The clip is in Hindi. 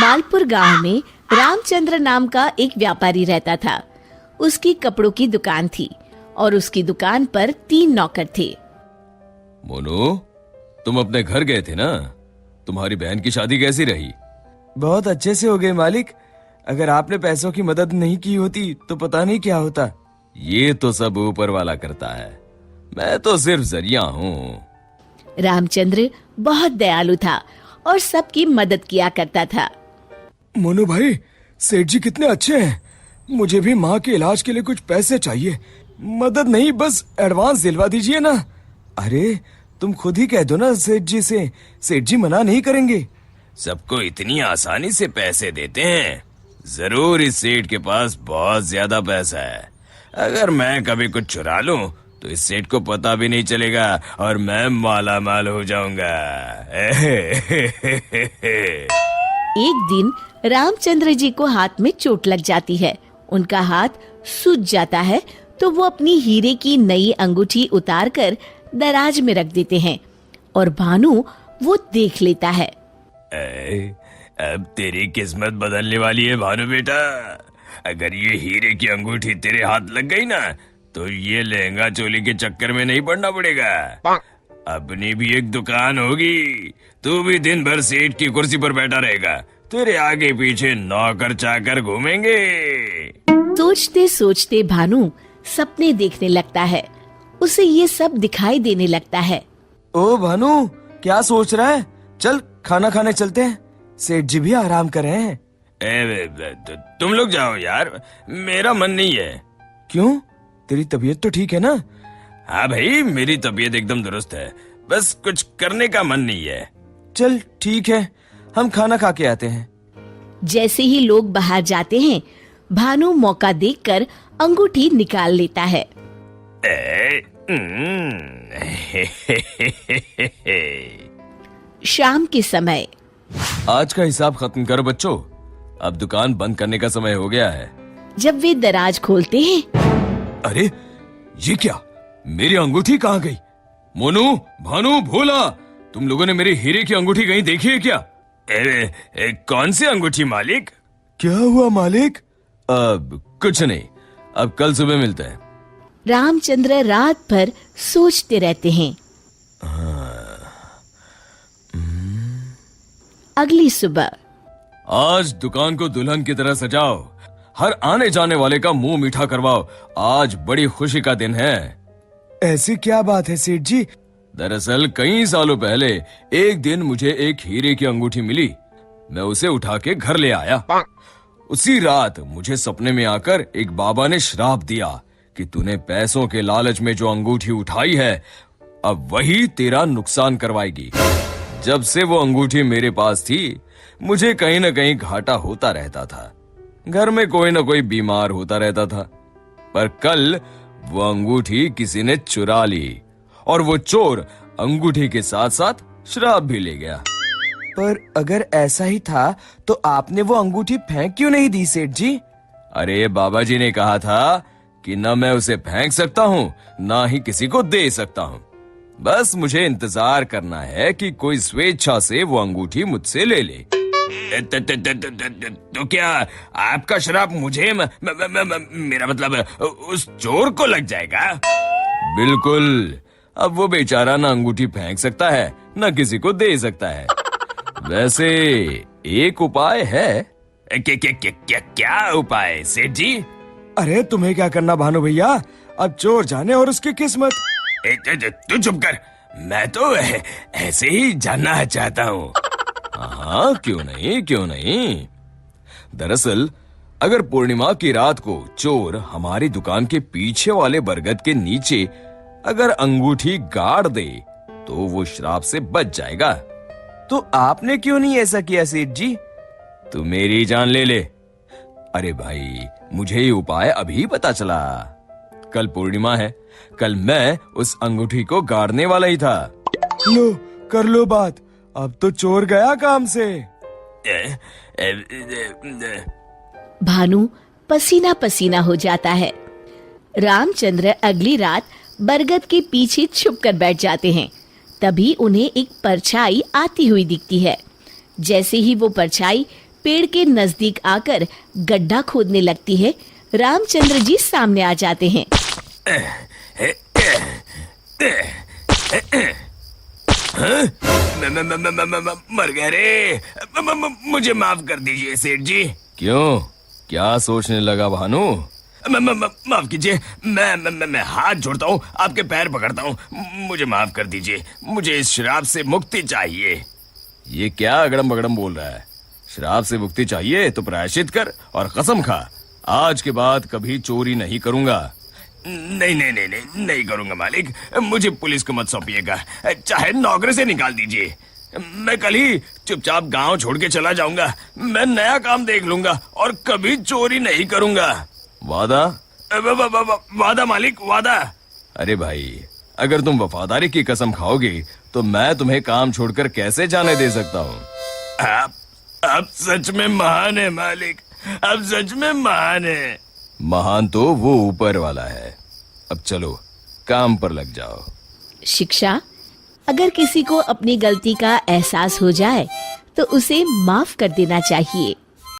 मालपुर गांव में रामचंद्र नाम का एक व्यापारी रहता था। उसकी कपड़ों की दुकान थी और उसकी दुकान पर 3 नौकर थे। मोनू, तुम अपने घर गए थे ना? तुम्हारी बहन की शादी कैसी रही? बहुत अच्छे से हो गए मालिक। अगर आपने पैसों की मदद नहीं की होती तो पता नहीं क्या होता। ये तो सब ऊपर वाला करता है, मैं तो सिर्फ जरिया हूँ। रामचंद्र बहुत दयालु था और सबकी मदद किया करता था। मोनू भाई, सेठ जी कितने अच्छे हैं। मुझे भी माँ के इलाज के लिए कुछ पैसे चाहिए। मदद नहीं, बस एडवांस दिलवा दीजिए ना। अरे तुम खुद ही कह दो ना सेठ जी से, सेठ जी मना नहीं करेंगे। सबको इतनी आसानी से पैसे देते हैं? जरूर इस सेठ के पास बहुत ज्यादा पैसा है। अगर मैं कभी कुछ चुरा लूं तो इस सेठ को पता भी नहीं चलेगा और मैं माला माल हो जाऊंगा। एक दिन रामचंद्र जी को हाथ में चोट लग जाती है। उनका हाथ सूज जाता है तो वो अपनी हीरे की नई अंगूठी उतारकर दराज में रख देते हैं और भानु वो देख लेता है। अब तेरी किस्मत बदलने वाली है भानु बेटा। अगर ये हीरे की अंगूठी तेरे हाथ लग गई ना तो ये लहंगा चोली के चक्कर में नहीं पड़ना पड़ेगा। अपनी भी एक दुकान होगी, तू भी दिन भर सेठ की कुर्सी पर बैठा रहेगा, तेरे आगे पीछे नौकर चाकर घूमेंगे। सोचते सोचते भानु सपने देखने लगता है। उसे ये सब दिखाई देने लगता है। ओ भानु, क्या सोच रहा है? चल खाना खाने चलते हैं, सेठ जी भी आराम कर रहे हैं। तुम लोग जाओ यार, मेरा मन नहीं है। क्यों? तेरी तबीयत तो ठीक है ना? हाँ भाई, मेरी तबीयत एकदम दुरुस्त है, बस कुछ करने का मन नहीं है। चल ठीक है, हम खाना खा के आते हैं। जैसे ही लोग बाहर जाते हैं, भानु मौका देखकर अंगूठी निकाल लेता है। शाम के समय आज का हिसाब खत्म करो बच्चों, अब दुकान बंद करने का समय हो गया है। जब वे दराज खोलते हैं, अरे ये क्या, मेरी अंगूठी कहाँ गई? मोनू, भानु, भोला, तुम लोगों ने मेरी हीरे की अंगूठी कहीं देखी है क्या? कौन सी अंगूठी मालिक? क्या हुआ मालिक? अब कुछ नहीं, अब कल सुबह मिलते हैं। रामचंद्र रात भर सोचते रहते हैं। अगली सुबह आज दुकान को दुल्हन की तरह सजाओ, हर आने जाने वाले का मुंह मीठा करवाओ, आज बड़ी खुशी का दिन है। ऐसी क्या बात है सेठ जी? दरअसल कई सालों पहले एक दिन मुझे एक हीरे की अंगूठी मिली। मैं उसे उठा के घर ले आया। उसी रात मुझे सपने में आकर एक बाबा ने श्राप दिया कि तूने पैसों के लालच में जो अंगूठी उठाई है, अब वही तेरा नुकसान करवाएगी। जब से वो अंगूठी मेरे पास थी, मुझे कहीं न कहीं घाटा होता रहता था। घर में कोई न कोई बीमार होता रहता था। पर कल वो अंगूठी किसी ने चुरा ली और वो चोर अंगूठी के साथ साथ शराब भी ले गया। पर अगर ऐसा ही था तो आपने वो अंगूठी फेंक क्यों नहीं दी सेठ जी? अरे बाबा जी ने कहा था कि न मैं उसे फेंक सकता हूँ, ना ही किसी को दे सकता हूँ। बस मुझे इंतजार करना है कि कोई स्वेच्छा से वो अंगूठी मुझसे ले ले। तो क्या आपका श्राप मुझे मेरा मतलब उस चोर को लग जाएगा? बिल्कुल। अब वो बेचारा ना अंगूठी फेंक सकता है, ना किसी को दे सकता है। वैसे एक उपाय है। क्या उपाय सेठ जी? अरे तुम्हें क्या करना भानु भैया, अब चोर जाने और उसकी किस्मत। तू चुप कर, मैं तो ऐसे ही जानना चाहता हूँ। हाँ, क्यों नहीं, क्यों नहीं। दरअसल अगर पूर्णिमा की रात को चोर हमारी दुकान के पीछे वाले बरगद के नीचे अगर अंगूठी गाड़ दे तो वो श्राप से बच जाएगा। तो आपने क्यों नहीं ऐसा किया सेठ जी? तू मेरी जान ले ले। अरे भाई, मुझे ये उपाय अभी पता चला। कल पूर्णिमा है, कल मैं उस अंगूठी को गाड़ने वाला ही था। लो कर लो बात, अब तो चोर गया काम से। भानु पसीना पसीना हो जाता है। रामचंद्र अगली रात बरगद के पीछे छुपकर बैठ जाते हैं। तभी उन्हें एक परछाई आती हुई दिखती है। जैसे ही वो परछाई पेड़ के नजदीक आकर गड्ढा खोदने लगती है, रामचंद्र जी सामने आ जाते हैं। मर गए रे। मुझे माफ कर दीजिए सेठ जी। क्यों, क्या सोचने लगा भानु? माफ कीजिए, मैं हाथ जोड़ता हूँ, आपके पैर पकड़ता हूँ, मुझे माफ कर दीजिए। मुझे इस शराब से मुक्ति चाहिए। ये क्या अगड़म बगड़म बोल रहा है? शराब से मुक्ति चाहिए तो प्रायश्चित कर और कसम खा, आज के बाद कभी चोरी नहीं करूंगा। नहीं नहीं नहीं नहीं नहीं करूंगा मालिक, मुझे पुलिस को मत सौंपिएगा, चाहे नौकरी से निकाल दीजिए। मैं कल ही चुपचाप गांव छोड़ के चला जाऊंगा। मैं नया काम देख लूंगा और कभी चोरी नहीं करूंगा। वादा? वादा मालिक, वादा। अरे भाई, अगर तुम वफादारी की कसम खाओगे तो मैं तुम्हें काम छोड़कर कैसे जाने दे सकता हूँ? आप सच में महान है मालिक, आप सच में महान है। महान तो वो ऊपर वाला है। अब चलो काम पर लग जाओ। शिक्षा, अगर किसी को अपनी गलती का एहसास हो जाए तो उसे माफ कर देना चाहिए।